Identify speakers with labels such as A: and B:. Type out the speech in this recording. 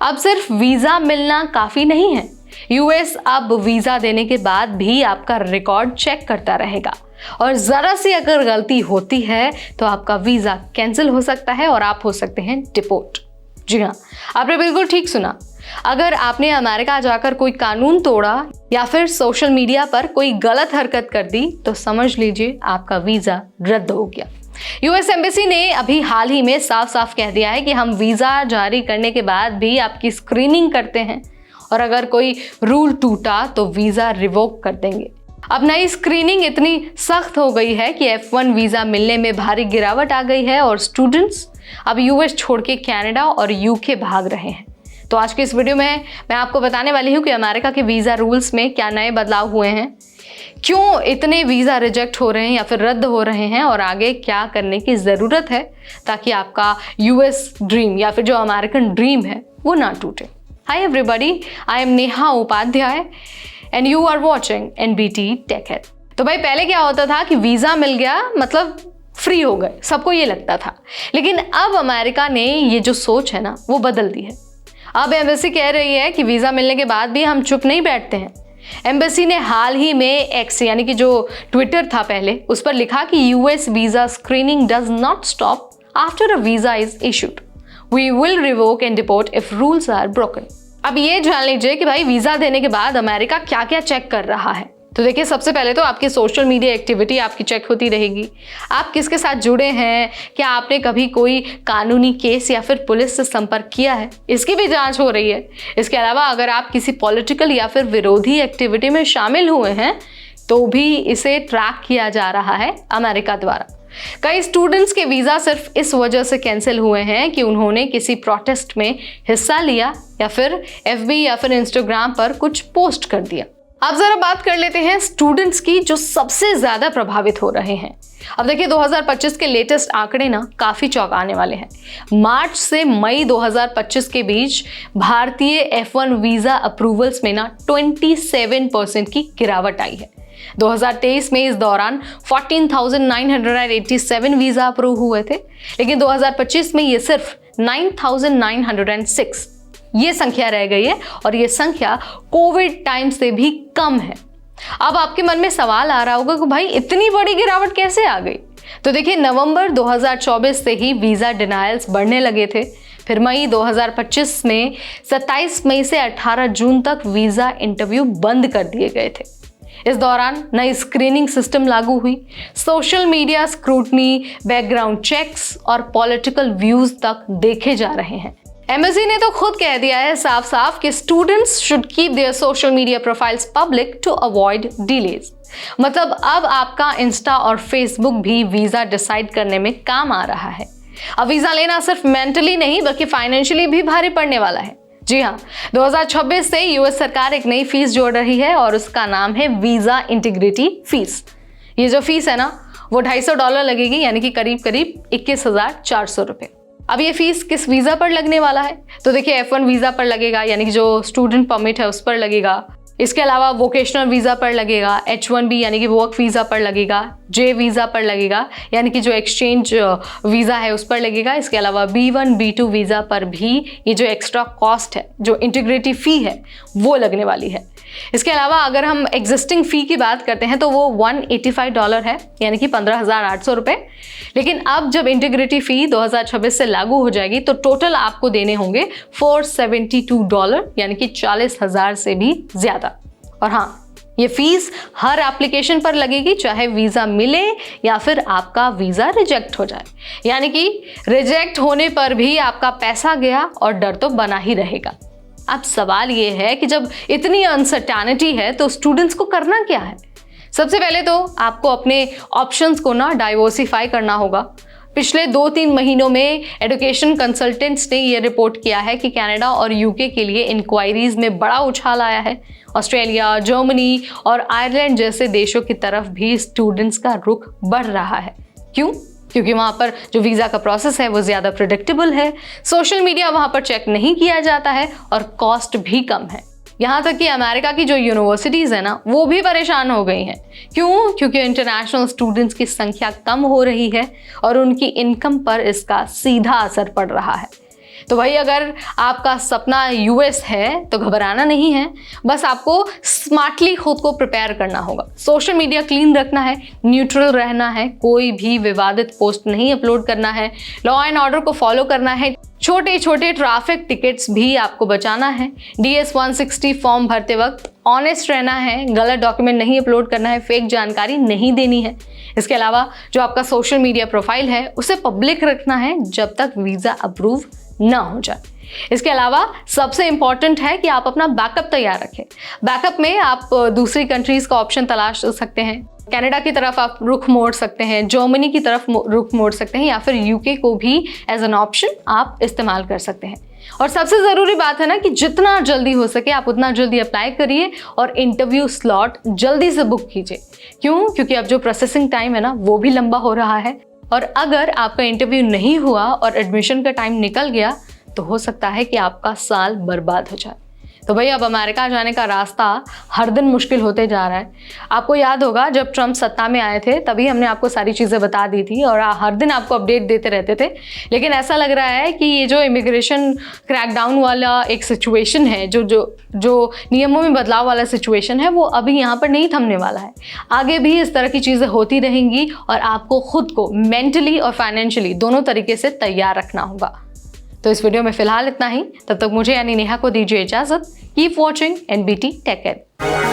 A: अब सिर्फ वीजा मिलना काफी नहीं है, यूएस अब वीजा देने के बाद भी आपका रिकॉर्ड चेक करता रहेगा और जरा सी अगर गलती होती है तो आपका वीजा कैंसिल हो सकता है और आप हो सकते हैं डिपोर्ट। जी हाँ, आपने बिल्कुल ठीक सुना। अगर आपने अमेरिका जाकर कोई कानून तोड़ा या फिर सोशल मीडिया पर कोई गलत हरकत कर दी तो समझ लीजिए आपका वीजा रद्द हो गया। यूएस एम्बेसी ने अभी हाल ही में साफ साफ कह दिया है कि हम वीजा जारी करने के बाद भी आपकी स्क्रीनिंग करते हैं और अगर कोई रूल टूटा तो वीजा रिवोक कर देंगे। अब नई स्क्रीनिंग इतनी सख्त हो गई है कि F1 वीजा मिलने में भारी गिरावट आ गई है और स्टूडेंट्स अब यूएस छोड़ के कनाडा और यूके भाग रहे हैं। तो आज के इस वीडियो में मैं आपको बताने वाली हूँ कि अमेरिका के वीजा रूल्स में क्या नए बदलाव हुए हैं, क्यों इतने वीजा रिजेक्ट हो रहे हैं या फिर रद्द हो रहे हैं और आगे क्या करने की जरूरत है ताकि आपका यूएस ड्रीम या फिर जो अमेरिकन ड्रीम है वो ना टूटे। Hi everybody, I am Neha Upadhyay and you are watching NBT tech head. तो भाई पहले क्या होता था कि वीजा मिल गया मतलब फ्री हो गए, सबको ये लगता था। लेकिन अब अमेरिका ने ये जो सोच है ना वो बदल दी है। अब एम्बेसी कह रही है कि वीजा मिलने के बाद भी हम चुप नहीं बैठते हैं। एम्बेसी ने हाल ही में एक्स यानी कि जो ट्विटर था पहले उस पर लिखा कि US visa screening does not stop after a visa is issued, we will revoke and deport if rules are broken. अब ये जान लीजिए कि भाई वीजा देने के बाद अमेरिका क्या क्या चेक कर रहा है। तो देखिए, सबसे पहले तो आपकी सोशल मीडिया एक्टिविटी आपकी चेक होती रहेगी। आप किसके साथ जुड़े हैं, क्या आपने कभी कोई कानूनी केस या फिर पुलिस से संपर्क किया है, इसकी भी जांच हो रही है। इसके अलावा अगर आप किसी पॉलिटिकल या फिर विरोधी एक्टिविटी में शामिल हुए हैं तो भी इसे ट्रैक किया जा रहा है अमेरिका द्वारा। कई स्टूडेंट्स के वीजा सिर्फ इस वजह से कैंसिल हुए हैं कि उन्होंने किसी प्रोटेस्ट में हिस्सा लिया या फिर FB या फिर इंस्टाग्राम पर कुछ पोस्ट कर दिया। अब जरा बात कर लेते हैं स्टूडेंट्स की जो सबसे ज्यादा प्रभावित हो रहे हैं। अब देखिए 2025 के लेटेस्ट आंकड़े ना काफी चौंकाने वाले हैं। मार्च से मई 2025 के बीच भारतीय F1 वीजा अप्रूवल्स में ना 27% की गिरावट आई है। 2023 में इस दौरान 14,987 वीजा अप्रूव हुए थे, लेकिन 2025 में ये सिर्फ 9,906 ये संख्या रह गई है और ये संख्या कोविड टाइम से भी कम है। अब आपके मन में सवाल आ रहा होगा कि भाई इतनी बड़ी गिरावट कैसे आ गई। तो देखिए, नवंबर 2024 से ही वीजा डिनायल्स बढ़ने लगे थे। फिर मई 2025 में 27 मई से 18 जून तक वीजा इंटरव्यू बंद कर दिए गए थे। इस दौरान नई स्क्रीनिंग सिस्टम लागू हुई, social media scrutiny, background checks और पॉलिटिकल व्यूज तक देखे जा रहे हैं। एम्बेसी ने तो खुद कह दिया है साफ साफ कि students should keep their social media profiles public to avoid delays. मतलब अब आपका इंस्टा और फेसबुक भी वीजा डिसाइड करने में काम आ रहा है। अब वीजा लेना सिर्फ मेंटली नहीं बल्कि फाइनेंशियली भी भारी पड़ने वाला है। जी हाँ, 2026 से यूएस सरकार एक नई फीस जोड़ रही है और उसका नाम है वीजा इंटीग्रिटी फीस। ये जो फीस है ना वो $250 लगेगी, यानी कि करीब करीब 21,400 रुपए। अब ये फीस किस वीजा पर लगने वाला है? तो देखिए, F1 वीजा पर लगेगा, यानी कि जो स्टूडेंट परमिट है उस पर लगेगा। इसके अलावा वोकेशनल वीजा पर लगेगा, H1B यानी कि वर्क वीजा पर लगेगा, J वीजा पर लगेगा यानी कि जो एक्सचेंज वीजा है उस पर लगेगा। इसके अलावा B1 B2 वीजा पर भी ये जो एक्स्ट्रा कॉस्ट है, जो इंटीग्रिटी फी है वो लगने वाली है। इसके अलावा अगर हम एग्जिस्टिंग फी की बात करते हैं तो वो $185 है, यानी कि 15,800 रुपए। लेकिन अब जब इंटीग्रिटी फी 2026 से लागू हो जाएगी तो टोटल आपको देने होंगे $472, यानी कि 40,000 से भी ज्यादा। और हाँ, ये फीस हर एप्लीकेशन पर लगेगी, चाहे वीजा मिले या फिर आपका वीजा रिजेक्ट हो जाए। यानी कि रिजेक्ट होने पर भी आपका पैसा गया और डर तो बना ही रहेगा। अब सवाल ये है कि जब इतनी अनसर्टेनिटी है तो स्टूडेंट्स को करना क्या है? सबसे पहले तो आपको अपने ऑप्शंस को ना डाइवर्सिफाई करना होगा। पिछले 2-3 महीनों में एजुकेशन कंसल्टेंट्स ने यह रिपोर्ट किया है कि कनाडा और यूके के लिए इंक्वायरीज में बड़ा उछाल आया है। ऑस्ट्रेलिया, जर्मनी और आयरलैंड जैसे देशों की तरफ भी स्टूडेंट्स का रुख बढ़ रहा है। क्यों? क्योंकि वहाँ पर जो वीज़ा का प्रोसेस है वो ज़्यादा प्रेडिक्टेबल है, सोशल मीडिया वहाँ पर चेक नहीं किया जाता है और कॉस्ट भी कम है। यहाँ तक कि अमेरिका की जो यूनिवर्सिटीज़ है ना वो भी परेशान हो गई हैं। क्यों? क्योंकि इंटरनेशनल स्टूडेंट्स की संख्या कम हो रही है और उनकी इनकम पर इसका सीधा असर पड़ रहा है। तो भाई अगर आपका सपना यूएस है तो घबराना नहीं है, बस आपको स्मार्टली खुद को प्रिपेयर करना होगा। सोशल मीडिया क्लीन रखना है, न्यूट्रल रहना है, कोई भी विवादित पोस्ट नहीं अपलोड करना है, लॉ एंड ऑर्डर को फॉलो करना है, छोटे छोटे ट्रैफिक टिकट्स भी आपको बचाना है, DS 160 फॉर्म भरते वक्त ऑनेस्ट रहना है, गलत डॉक्यूमेंट नहीं अपलोड करना है, फेक जानकारी नहीं देनी है। इसके अलावा जो आपका सोशल मीडिया प्रोफाइल है उसे पब्लिक रखना है जब तक वीज़ा अप्रूव ना हो जाए। इसके अलावा सबसे इंपॉर्टेंट है कि आप अपना बैकअप तैयार रखें। बैकअप में आप दूसरी कंट्रीज़ का ऑप्शन तलाश सकते हैं, कनाडा की तरफ आप रुख मोड़ सकते हैं, जर्मनी की तरफ रुख मोड़ सकते हैं, या फिर यूके को भी एज एन ऑप्शन आप इस्तेमाल कर सकते हैं। और सबसे ज़रूरी बात है ना कि जितना जल्दी हो सके आप उतना जल्दी अप्लाई करिए और इंटरव्यू स्लॉट जल्दी से बुक कीजिए। क्यों? क्योंकि अब जो प्रोसेसिंग टाइम है ना वो भी लंबा हो रहा है, और अगर आपका इंटरव्यू नहीं हुआ और एडमिशन का टाइम निकल गया तो हो सकता है कि आपका साल बर्बाद हो जाए। तो भाई अब अमेरिका जाने का रास्ता हर दिन मुश्किल होते जा रहा है। आपको याद होगा जब ट्रम्प सत्ता में आए थे तभी हमने आपको सारी चीज़ें बता दी थी और हर दिन आपको अपडेट देते रहते थे, लेकिन ऐसा लग रहा है कि ये जो इमिग्रेशन क्रैकडाउन वाला एक सिचुएशन है, जो नियमों में बदलाव वाला सिचुएशन है, वो अभी यहाँ पर नहीं थमने वाला है। आगे भी इस तरह की चीज़ें होती रहेंगी और आपको खुद को मेंटली और फाइनेंशियली दोनों तरीके से तैयार रखना होगा। तो इस वीडियो में फिलहाल इतना ही। तब तक मुझे यानी नेहा को दीजिए इजाज़त। Keep watching NBT take care.